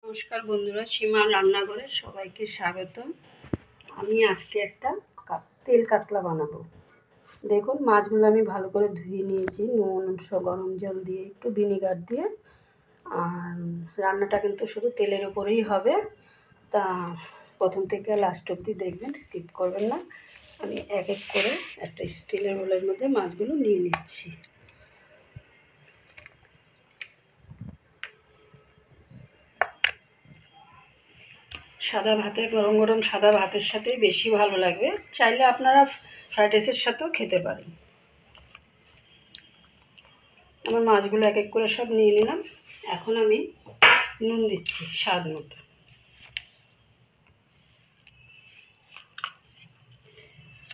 নমস্কার বন্ধুরা, সীমা রান্নাঘরে সবাইকে স্বাগতম। আমি আজকে একটা তেল কাতলা বানাবো। দেখুন, মাছগুলো আমি ভালো করে ধুয়ে নিয়েছি নুন গরম জল দিয়ে, একটু ভিনিগার দিয়ে। আর রান্নাটা কিন্তু শুধু তেলের উপরেই হবে, তা প্রথম থেকে লাস্ট অবধি দেখবেন, স্কিপ করবেন না। আমি এক এক করে একটা স্টিলের রোলের মধ্যে মাছগুলো নিয়ে নিচ্ছি। সাদা ভাতে, গরম গরম সাদা ভাতের সাথেই বেশি ভালো লাগবে। চাইলে আপনারা ফ্রাইড রাইসের সাথেও খেতে পারেন। আমার মাছগুলো এক এক করে সব নিয়ে নিলাম। এখন আমি নুন দিচ্ছি স্বাদ মতো।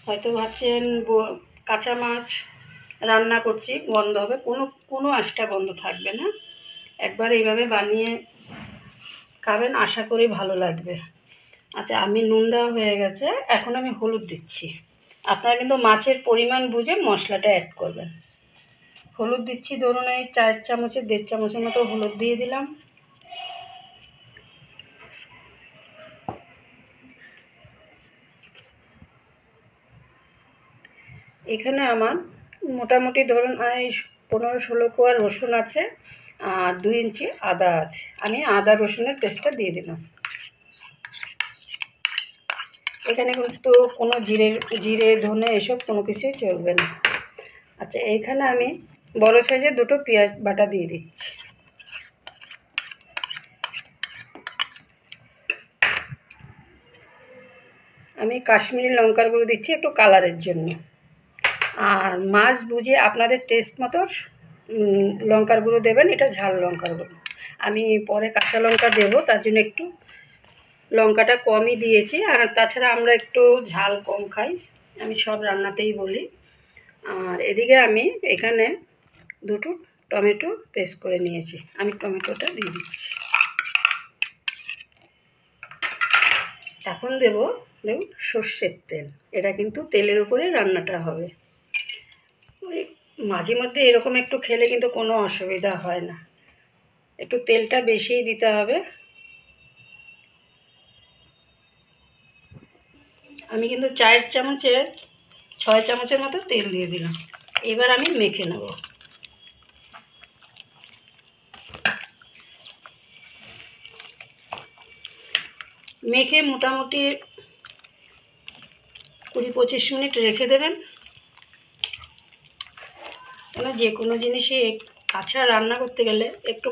হয়তো ভাবছেন কাঁচা মাছ রান্না করছি, গন্ধ হবে। কোনো আঁশটা গন্ধ থাকবে না। একবার এইভাবে বানিয়ে খাবেন, আশা করি ভালো লাগবে। আচ্ছা, আমি নুন দেওয়া হয়ে গেছে, এখন আমি হলুদ দিচ্ছি। আপনারা কিন্তু মাছের পরিমাণ বুঝে মশলাটা অ্যাড করবেন। হলুদ দিচ্ছি, ধরুন এই 4 চামচের 1.5 চামচের মতো হলুদ দিয়ে দিলাম। এখানে আমার মোটামুটি ধরুন 15-16 কোয়া রসুন আছে, আর 2 ইঞ্চি আদা আছে। আমি আদা রসুনের পেস্টটা দিয়ে দিলাম। এখানে কিন্তু কোনো জিরে ধনে এসব কোনো কিছুই চলবে না। আচ্ছা, এইখানে আমি বড় সাইজের 2টো পেঁয়াজ বাটা দিয়ে দিচ্ছি। আমি কাশ্মীরি লঙ্কার গুঁড়ো দিচ্ছি একটু কালারের জন্য। আর মাছ বুঝে আপনাদের টেস্ট মতো লঙ্কার গুঁড়ো দেবেন, এটা ঝাল লঙ্কার গুঁড়ো। আমি পরে কাঁচা লঙ্কা দেবো, তার জন্য একটু লঙ্কাটা কমই দিয়েছি। আর তাছাড়া আমরা একটু ঝাল কম খাই, আমি সব রান্নাতেই বলি। আর এদিকে আমি এখানে 2টো টমেটো পেস্ট করে নিয়েছি, আমি টমেটোটা দিয়ে দিচ্ছি। এখন দেখুন সর্ষের তেল। এটা কিন্তু তেলের উপরে রান্নাটা হবে। ওই মাঝে মধ্যে এরকম একটু খেলে কিন্তু কোনো অসুবিধা হয় না। একটু তেলটা বেশিই দিতে হবে। আমি কিন্তু 4 চামচের 6 চামচের মতো তেল দিয়ে দিলাম। এবার আমি মেখে নেব। মেখে মোটামুটি 20-25 মিনিট রেখে দেবেন। কেন যে কোনো জিনিসে কাঁচা রান্না করতে গেলে একটু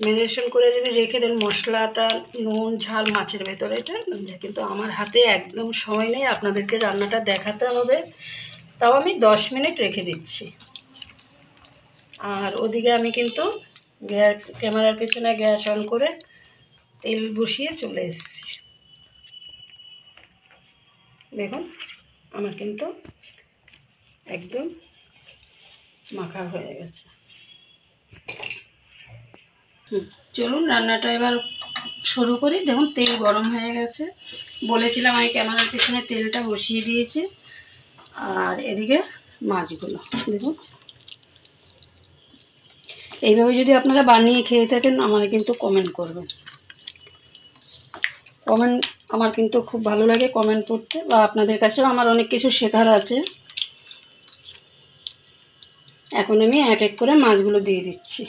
ম্যারিনেশন করে যদি রেখে দেন, মশলাটা নুন ঝাল মাছের ভেতরে এটা, কিন্তু আমার হাতে একদম সময় নেই, আপনাদেরকে রান্নাটা দেখাতে হবে। তাও আমি 10 মিনিট রেখে দিচ্ছি। আর ওদিকে আমি কিন্তু ক্যামেরার পেছনে গ্যাস অন করে তেল বসিয়ে চলে এসেছি। দেখুন, আমার কিন্তু একদম মাখা হয়ে গেছে। চলুন রান্নাটা এবার শুরু করি। দেখুন, তেল গরম হয়ে গেছে। বলেছিলাম আমি ক্যামেরার পেছনে তেলটা বসিয়ে দিয়েছি। আর এদিকে মাছগুলো দেখুন, এইভাবে যদি আপনারা বানিয়ে খেয়ে থাকেন আমাকে কিন্তু কমেন্ট করবেন। আমার কিন্তু খুব ভালো লাগে কমেন্ট করতে, বা আপনাদের কাছেও আমার অনেক কিছু শেখার আছে। এখন আমি এক এক করে মাছগুলো দিয়ে দিচ্ছি।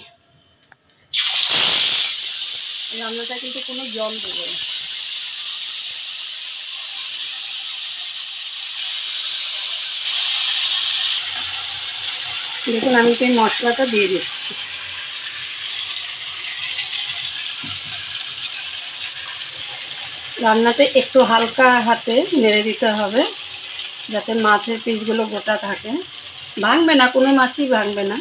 রান্নাটা কিন্তু কোনো জল দেবে না। দেখুন, আমি সেই মশলাটা দিয়ে দিচ্ছি। রান্নাতে একটু হালকা হাতে নেড়ে দিতে হবে, যাতে মাছের পিসগুলো গোটা থাকে। ভাঙবে না, কোনো মাছই ভাঙবে না।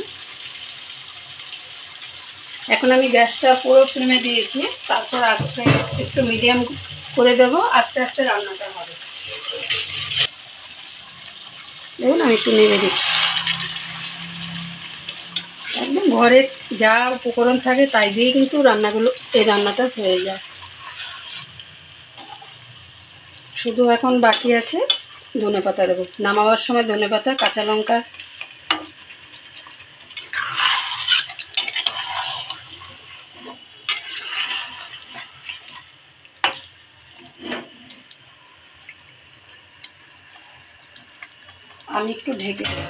এখন আমি গ্যাসটা পুরো ফ্লেমে দিয়েছি, তারপর আস্তে একটু মিডিয়াম করে দেবো, আস্তে আস্তে রান্নাটা হবে। দেখুন, আমি একটু নেড়ে দিচ্ছি। একদম ঘরে যা উপকরণ থাকে তাই দিয়ে কিন্তু এই রান্নাটা হয়ে যায়। শুধু এখন বাকি আছে ধনেপাতা দেবো। নামাবার সময় ধনেপাতা, কাঁচা লঙ্কা, আমি একটু ঢেকে দিই।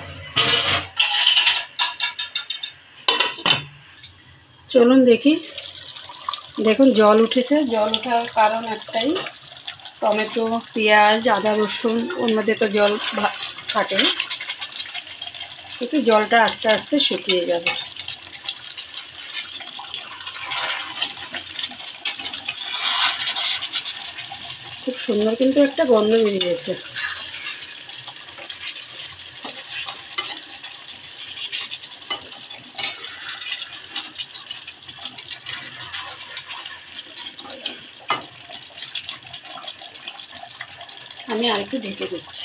চলুন দেখি। দেখুন জল উঠেছে, জল ওঠার কারণ একটাই, টমেটো, পেঁয়াজ, আদা, রসুন ওর মধ্যে তো জল থাকে, কিন্তু জলটা আস্তে আস্তে শুকিয়ে যাবে। খুব সুন্দর কিন্তু একটা গন্ধ বেরিয়েছে। আমি আরেকটু ঢেকে দিচ্ছি।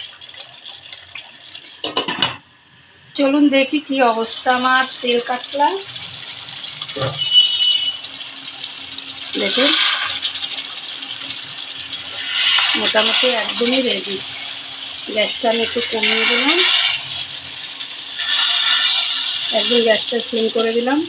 চলুন দেখি কি অবস্থা আমার তেল কাতলা। দেখুন মোটামুটি একদমই রেডি। গ্যাসটা আমি একটু কমিয়ে দিলাম, একদম গ্যাসটা সিম করে দিলাম।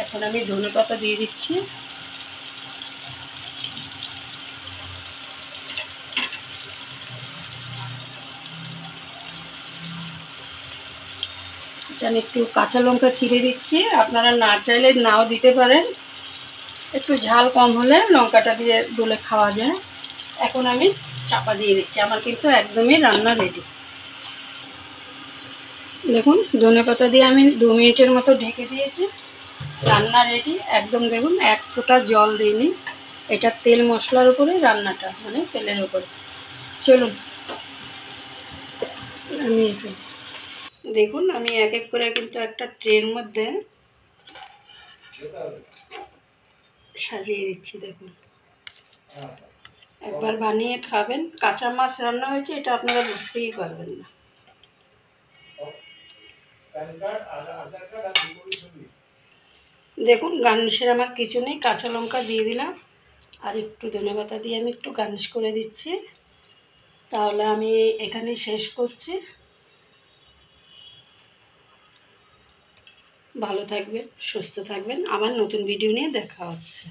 এখন আমি ধনেপাতা দিয়ে দিচ্ছি। আমি একটু কাঁচা লঙ্কা চিড়ে দিচ্ছি, আপনারা না চাইলে নাও দিতে পারেন, একটু ঝাল কম হলে লঙ্কাটা দিয়ে ডলে খাওয়া যায়। এখন আমি চাপা দিয়ে দিচ্ছি, আমার কিন্তু একদমই রান্না রেডি। দেখুন ধনেপাতা দিয়ে আমি 2 মিনিটের মতো ঢেকে দিয়েছি, রান্না রেডি একদম। দেখুন এক ফোঁটা জল দিইনি, এটা তেল মশলার উপরে রান্নাটা, মানে তেলের উপরে। চলুন আমি দেখুন আমি এক এক করে কিন্তু একটা ট্রের মধ্যে সাজিয়ে দিচ্ছি। দেখুন একবার বানিয়ে খাবেন, কাঁচা মাছ রান্না হয়েছে এটা আপনারা বুঝতেই পারবেন না। দেখুন গার্নিশের আমার কিছু নেই, কাঁচা লঙ্কা দিয়ে দিলাম আর একটু ধনেপাতা দিয়ে আমি একটু গার্নিশ করে দিচ্ছি। তাহলে আমি এখানেই শেষ করছি। ভালো থাকবেন, সুস্থ থাকবেন, আবার নতুন ভিডিও নিয়ে দেখা হচ্ছে।